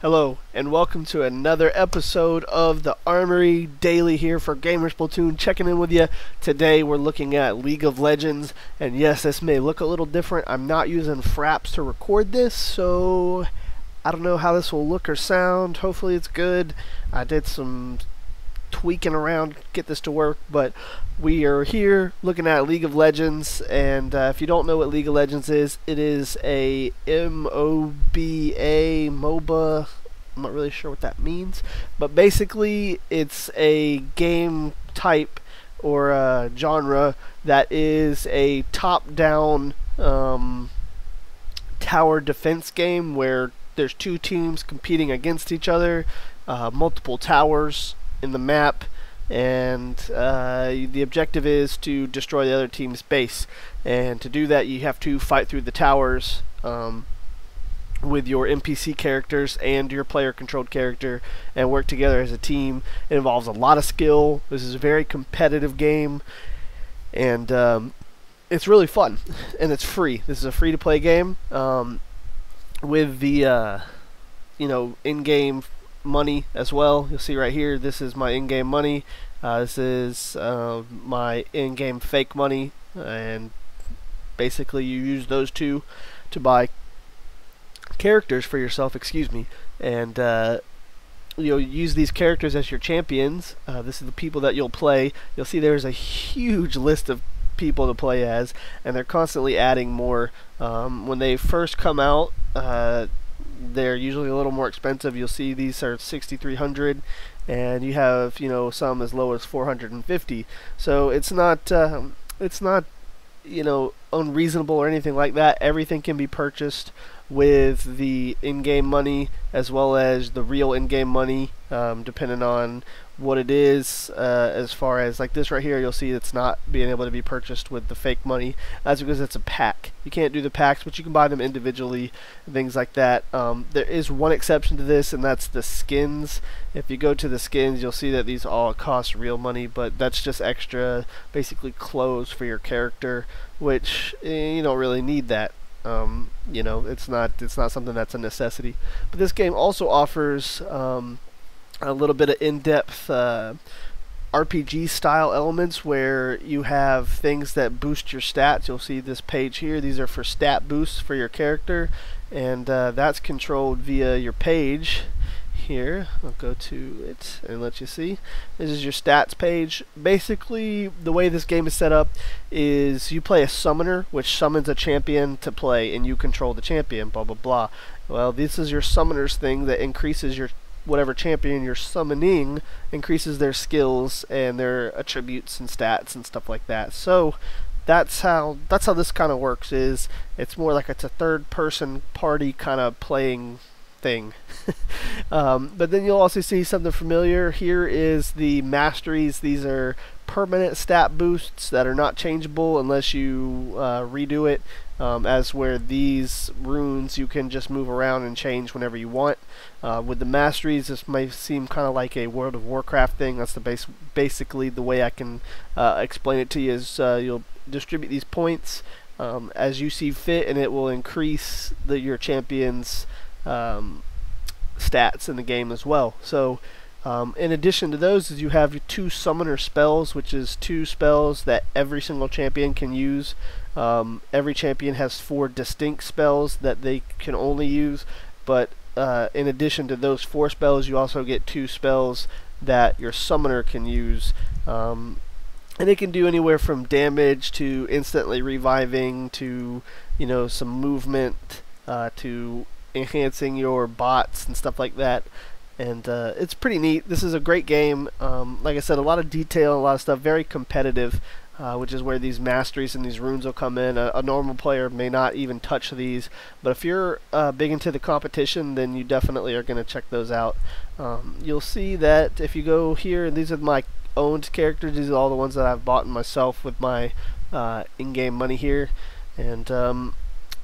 Hello, and welcome to another episode of the Armory Daily here for GamersPlatoon, checking in with you. Today we're looking at League of Legends, and yes, this may look a little different. I'm not using Fraps to record this, so I don't know how this will look or sound. Hopefully it's good. I did some tweaking around to get this to work, but we are here looking at League of Legends, and if you don't know what League of Legends is, it is a MOBA. I'm not really sure what that means, but basically it's a game type or a genre that is a top-down tower defense game where there's two teams competing against each other, multiple towers in the map, and the objective is to destroy the other team's base. And to do that, you have to fight through the towers with your NPC characters and your player-controlled character, and work together as a team. It involves a lot of skill. This is a very competitive game, and it's really fun, and it's free. This is a free-to-play game with the in-game money as well. You'll see right here, this is my in-game money. This is my in-game fake money, and basically you use those two to buy characters for yourself, and you'll use these characters as your champions. This is the people that you'll play. You'll see there's a huge list of people to play as, and they're constantly adding more. When they first come out, they're usually a little more expensive. You'll see these are 6,300, and you have some as low as 450. So it's not unreasonable or anything like that. Everything can be purchased with the in-game money as well as the real in-game money, depending on what it is. As far as like this right here, you'll see it's not being able to be purchased with the fake money. That's because it's a pack. You can't do the packs, but you can buy them individually and things like that. There is one exception to this, and that's the skins. If you go to the skins, you'll see that these all cost real money, but that's just extra, basically clothes for your character, which you don't really need that. It's not something that's a necessity. But this game also offers a little bit of in-depth RPG style elements where you have things that boost your stats. You'll see this page here. These are for stat boosts for your character, and that's controlled via your page. Here, I'll go to it and let you see. This is your stats page. Basically, the way this game is set up is you play a summoner, which summons a champion to play, and you control the champion, blah, blah, blah. Well, this is your summoners thing that increases your whatever champion you're summoning, increases their skills and their attributes and stats and stuff like that. So that's how this kind of works. It's more like it's a third-person party kind of playing thing. But then you'll also see something familiar. Here is the masteries. These are permanent stat boosts that are not changeable unless you redo it, as where these runes you can just move around and change whenever you want. With the masteries, this may seem kind of like a World of Warcraft thing. That's basically the way I can explain it to you. Is you'll distribute these points as you see fit, and it will increase your champion's stats in the game as well. So in addition to those, is you have your two summoner spells, which is two spells that every single champion can use. Every champion has 4 distinct spells that they can only use, but in addition to those 4 spells, you also get 2 spells that your summoner can use, and it can do anywhere from damage to instantly reviving to some movement to enhancing your bots and stuff like that. And it's pretty neat. This is a great game. Like I said, a lot of detail, a lot of stuff, very competitive, which is where these masteries and these runes will come in. A normal player may not even touch these, but if you're big into the competition, then you definitely are going to check those out. You'll see that if you go here, these are my owned characters. These are all the ones that I've bought myself with my in-game money here, and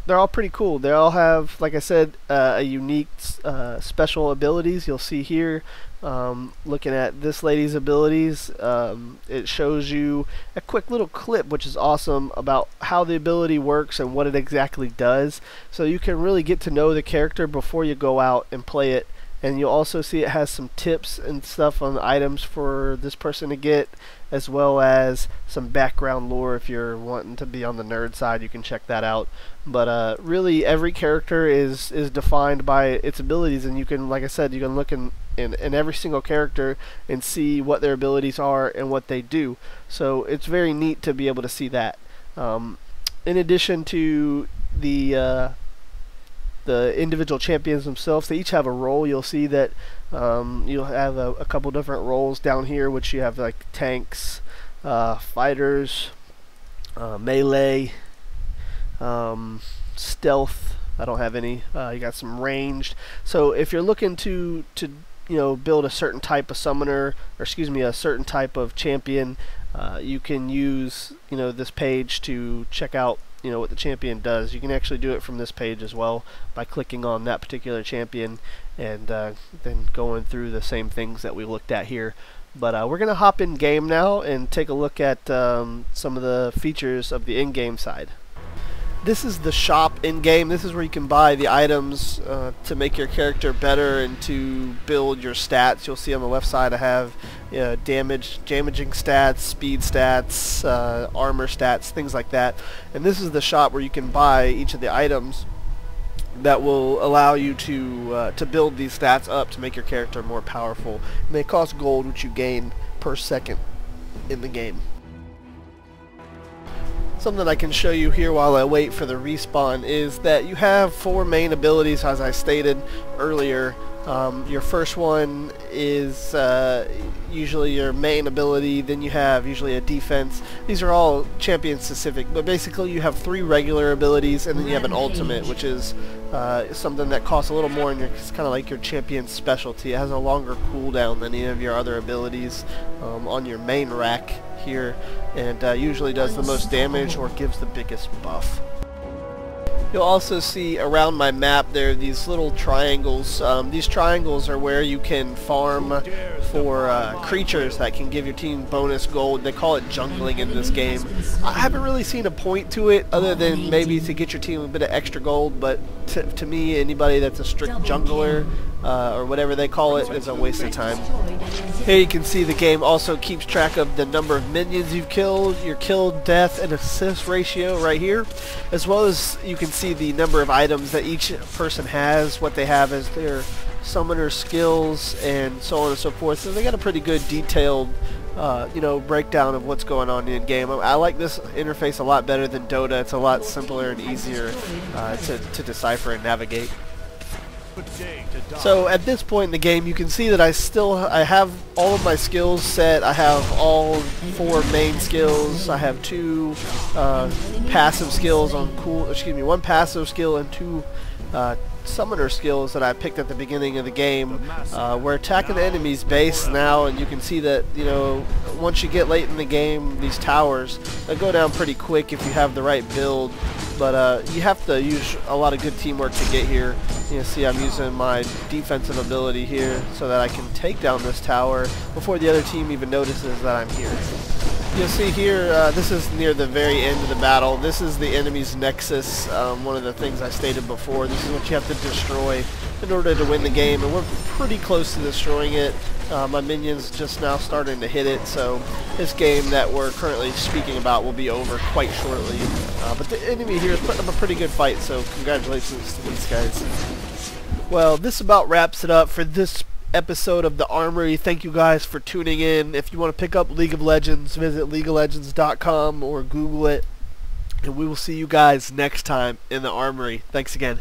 they're all pretty cool. They all have, like I said, a unique special abilities. You'll see here, looking at this lady's abilities, it shows you a quick little clip, which is awesome, about how the ability works and what it exactly does. So you can really get to know the character before you go out and play it and you'll also see it has some tips and stuff on the items for this person to get, as well as some background lore. If you're wanting to be on the nerd side, you can check that out. But really, every character is defined by its abilities, and you can, like I said, you can look in every single character and see what their abilities are and what they do. So it's very neat to be able to see that. In addition to the individual champions themselves, they each have a role. You'll see that you'll have a couple different roles down here, which you have like tanks, fighters, melee, stealth. I don't have any. You got some ranged. So if you're looking to build a certain type of summoner, or excuse me, a certain type of champion, you can use this page to check out what the champion does. You can actually do it from this page as well by clicking on that particular champion and then going through the same things that we looked at here. But we're gonna hop in game now and take a look at some of the features of the in-game side. This is the shop in-game. This is where you can buy the items to make your character better and to build your stats. You'll see on the left side I have damaging stats, speed stats, armor stats, things like that. And this is the shop where you can buy each of the items that will allow you to build these stats up to make your character more powerful. And they cost gold, which you gain per second in the game. Something I can show you here while I wait for the respawn is that you have 4 main abilities, as I stated earlier. Your first one is usually your main ability, then you have usually a defense. These are all champion specific, but basically you have 3 regular abilities, and then you have an ultimate, which is something that costs a little more, and it's kind of like your champion specialty. It has a longer cooldown than any of your other abilities on your main rack here, and usually does the most damage or gives the biggest buff. You'll also see around my map there are these little triangles. These triangles are where you can farm for creatures that can give your team bonus gold. They call it jungling in this game. I haven't really seen a point to it other than maybe to get your team a bit of extra gold, but to me, anybody that's a strict jungler or whatever they call it is a waste of time. Here you can see the game also keeps track of the number of minions you've killed, your kill, death, and assist ratio right here, as well as you can see the number of items that each person has, what they have as their summoner skills, and so on and so forth. So they got a pretty good detailed breakdown of what's going on in game. I like this interface a lot better than Dota. It's a lot simpler and easier to decipher and navigate. So at this point in the game, you can see that I have all of my skills set. I have all 4 main skills. I have 2 passive skills on one passive skill and 2 summoner skills that I picked at the beginning of the game. We're attacking the enemy's base now, and you can see that once you get late in the game, these towers, they go down pretty quick if you have the right build. But you have to use a lot of good teamwork to get here. You see I'm using my defensive ability here so that I can take down this tower before the other team even notices that I'm here. You'll see here, this is near the very end of the battle. This is the enemy's nexus, one of the things I stated before. This is what you have to destroy in order to win the game, and we're pretty close to destroying it. My minion's just now starting to hit it, so this game that we're currently speaking about will be over quite shortly. But the enemy here is putting up a pretty good fight, so congratulations to these guys. Well, this about wraps it up for this episode of the Armory. Thank you guys for tuning in. If you want to pick up League of Legends, visit leagueoflegends.com or Google it. And we will see you guys next time in the Armory. Thanks again.